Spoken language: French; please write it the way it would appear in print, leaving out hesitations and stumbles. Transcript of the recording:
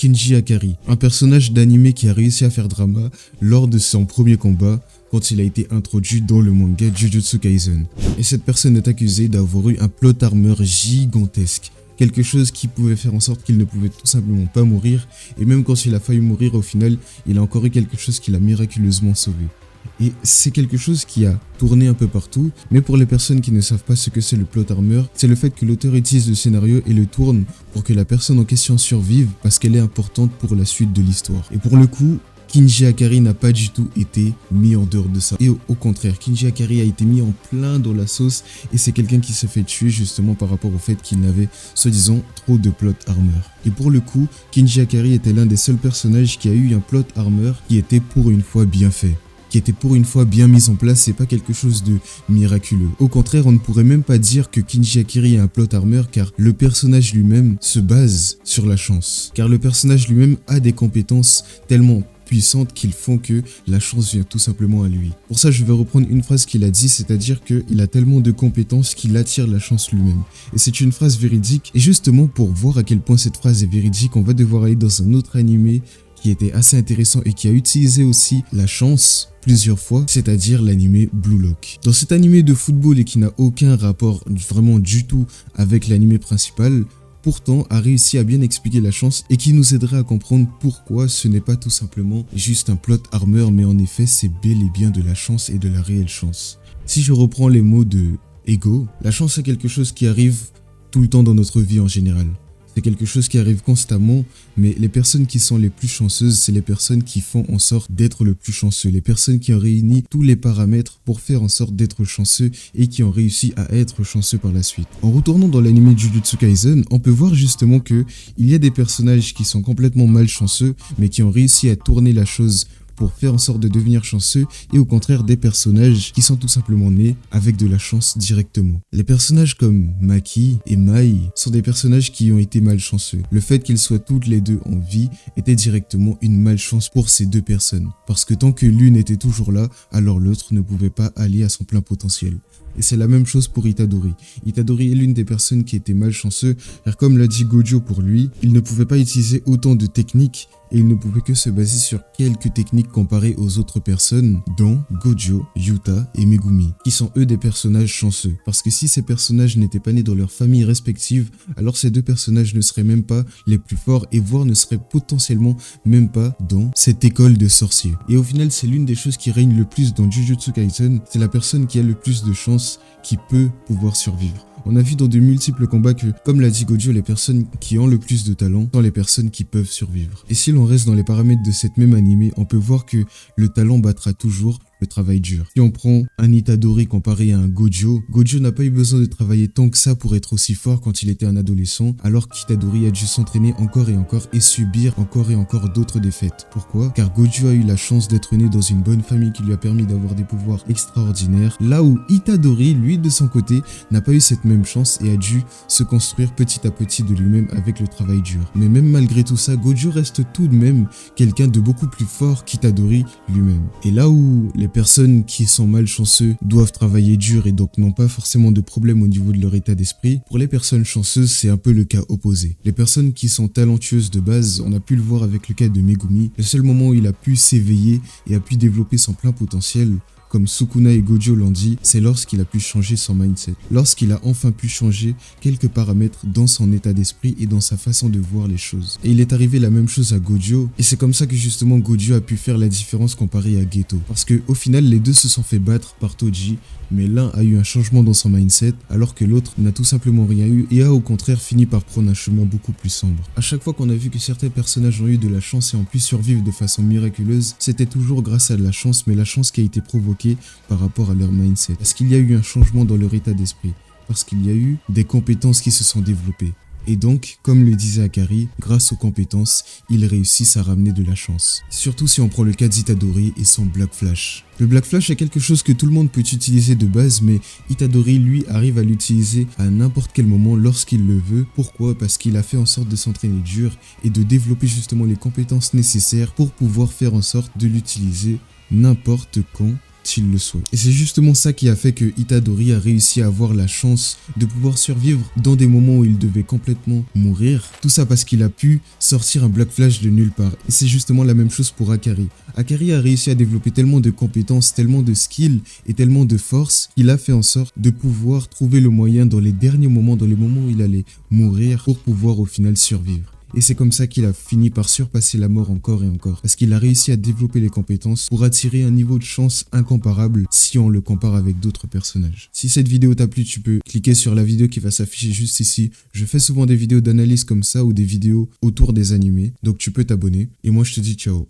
Kinji Akari, un personnage d'anime qui a réussi à faire drama lors de son premier combat quand il a été introduit dans le manga Jujutsu Kaisen. Et cette personne est accusée d'avoir eu un plot armor gigantesque. Quelque chose qui pouvait faire en sorte qu'il ne pouvait tout simplement pas mourir. Et même quand il a failli mourir, au final, il a encore eu quelque chose qui l'a miraculeusement sauvé. Et c'est quelque chose qui a tourné un peu partout, mais pour les personnes qui ne savent pas ce que c'est le plot armor, c'est le fait que l'auteur utilise le scénario et le tourne pour que la personne en question survive parce qu'elle est importante pour la suite de l'histoire. Et pour le coup, Kinji Akari n'a pas du tout été mis en dehors de ça. Et au contraire, Kinji Akari a été mis en plein dans la sauce et c'est quelqu'un qui se fait tuer justement par rapport au fait qu'il n'avait, soi-disant, trop de plot armor. Et pour le coup, Kinji Akari était l'un des seuls personnages qui a eu un plot armor qui était pour une fois bien fait, qui était pour une fois bien mis en place, c'est pas quelque chose de miraculeux. Au contraire, on ne pourrait même pas dire que Kinji Akari a un plot armor car le personnage lui-même se base sur la chance. Car le personnage lui-même a des compétences tellement puissantes qu'ils font que la chance vient tout simplement à lui. Pour ça, je vais reprendre une phrase qu'il a dit, c'est-à-dire qu'il a tellement de compétences qu'il attire la chance lui-même. Et c'est une phrase véridique. Et justement, pour voir à quel point cette phrase est véridique, on va devoir aller dans un autre animé qui était assez intéressant et qui a utilisé aussi la chance plusieurs fois, c'est-à-dire l'anime Blue Lock. Dans cet anime de football et qui n'a aucun rapport vraiment du tout avec l'anime principal, pourtant a réussi à bien expliquer la chance et qui nous aiderait à comprendre pourquoi ce n'est pas tout simplement juste un plot armor, mais en effet c'est bel et bien de la chance et de la réelle chance. Si je reprends les mots de Ego, la chance est quelque chose qui arrive tout le temps dans notre vie en général. C'est quelque chose qui arrive constamment, mais les personnes qui sont les plus chanceuses, c'est les personnes qui font en sorte d'être le plus chanceux. Les personnes qui ont réuni tous les paramètres pour faire en sorte d'être chanceux et qui ont réussi à être chanceux par la suite. En retournant dans l'anime Jujutsu Kaisen, on peut voir justement que il y a des personnages qui sont complètement malchanceux, mais qui ont réussi à tourner la chose pour faire en sorte de devenir chanceux, et au contraire des personnages qui sont tout simplement nés avec de la chance directement. Les personnages comme Maki et Mai sont des personnages qui ont été malchanceux. Le fait qu'ils soient toutes les deux en vie était directement une malchance pour ces deux personnes, parce que tant que l'une était toujours là, alors l'autre ne pouvait pas aller à son plein potentiel. Et c'est la même chose pour Itadori. Itadori est l'une des personnes qui était malchanceux, car comme l'a dit Gojo pour lui, il ne pouvait pas utiliser autant de techniques et il ne pouvait que se baser sur quelques techniques comparées aux autres personnes, dont Gojo, Yuta et Megumi, qui sont eux des personnages chanceux. Parce que si ces personnages n'étaient pas nés dans leurs familles respectives, alors ces deux personnages ne seraient même pas les plus forts et voire ne seraient potentiellement même pas dans cette école de sorciers. Et au final, c'est l'une des choses qui règne le plus dans Jujutsu Kaisen, c'est la personne qui a le plus de chance qui peut pouvoir survivre. On a vu dans de multiples combats que, comme l'a dit Gojo, les personnes qui ont le plus de talent sont les personnes qui peuvent survivre. Et si l'on reste dans les paramètres de cette même animé, on peut voir que le talent battra toujours le travail dur. Si on prend un Itadori comparé à un Gojo, Gojo n'a pas eu besoin de travailler tant que ça pour être aussi fort quand il était un adolescent, alors qu'Itadori a dû s'entraîner encore et subir encore et encore d'autres défaites. Pourquoi? Car Gojo a eu la chance d'être né dans une bonne famille qui lui a permis d'avoir des pouvoirs extraordinaires, là où Itadori, lui de son côté, n'a pas eu cette même chance et a dû se construire petit à petit de lui-même avec le travail dur. Mais même malgré tout ça, Gojo reste tout de même quelqu'un de beaucoup plus fort qu'Itadori lui-même. Et là où les personnes qui sont malchanceux doivent travailler dur et donc n'ont pas forcément de problème au niveau de leur état d'esprit, pour les personnes chanceuses, c'est un peu le cas opposé. Les personnes qui sont talentueuses de base, on a pu le voir avec le cas de Megumi, le seul moment où il a pu s'éveiller et a pu développer son plein potentiel, comme Sukuna et Gojo l'ont dit, c'est lorsqu'il a pu changer son mindset, lorsqu'il a enfin pu changer quelques paramètres dans son état d'esprit et dans sa façon de voir les choses. Et il est arrivé la même chose à Gojo, et c'est comme ça que justement Gojo a pu faire la différence comparé à Geto. Parce que au final, les deux se sont fait battre par Toji, mais l'un a eu un changement dans son mindset, alors que l'autre n'a tout simplement rien eu et a au contraire fini par prendre un chemin beaucoup plus sombre. À chaque fois qu'on a vu que certains personnages ont eu de la chance et ont pu survivre de façon miraculeuse, c'était toujours grâce à de la chance, mais la chance qui a été provoquée par rapport à leur mindset. Parce qu'il y a eu un changement dans leur état d'esprit, parce qu'il y a eu des compétences qui se sont développées. Et donc, comme le disait Akari, grâce aux compétences, ils réussissent à ramener de la chance. Surtout si on prend le cas d'Itadori et son Black Flash. Le Black Flash est quelque chose que tout le monde peut utiliser de base, mais Itadori, lui, arrive à l'utiliser à n'importe quel moment lorsqu'il le veut. Pourquoi? Parce qu'il a fait en sorte de s'entraîner dur et de développer justement les compétences nécessaires pour pouvoir faire en sorte de l'utiliser n'importe quand il le souhaite. Et c'est justement ça qui a fait que Itadori a réussi à avoir la chance de pouvoir survivre dans des moments où il devait complètement mourir. Tout ça parce qu'il a pu sortir un Black Flash de nulle part. Et c'est justement la même chose pour Akari. Akari a réussi à développer tellement de compétences, tellement de skills et tellement de force qu'il a fait en sorte de pouvoir trouver le moyen dans les derniers moments, dans les moments où il allait mourir, pour pouvoir au final survivre. Et c'est comme ça qu'il a fini par surpasser la mort encore et encore. Parce qu'il a réussi à développer les compétences pour attirer un niveau de chance incomparable si on le compare avec d'autres personnages. Si cette vidéo t'a plu, tu peux cliquer sur la vidéo qui va s'afficher juste ici. Je fais souvent des vidéos d'analyse comme ça ou des vidéos autour des animés. Donc tu peux t'abonner. Et moi je te dis ciao.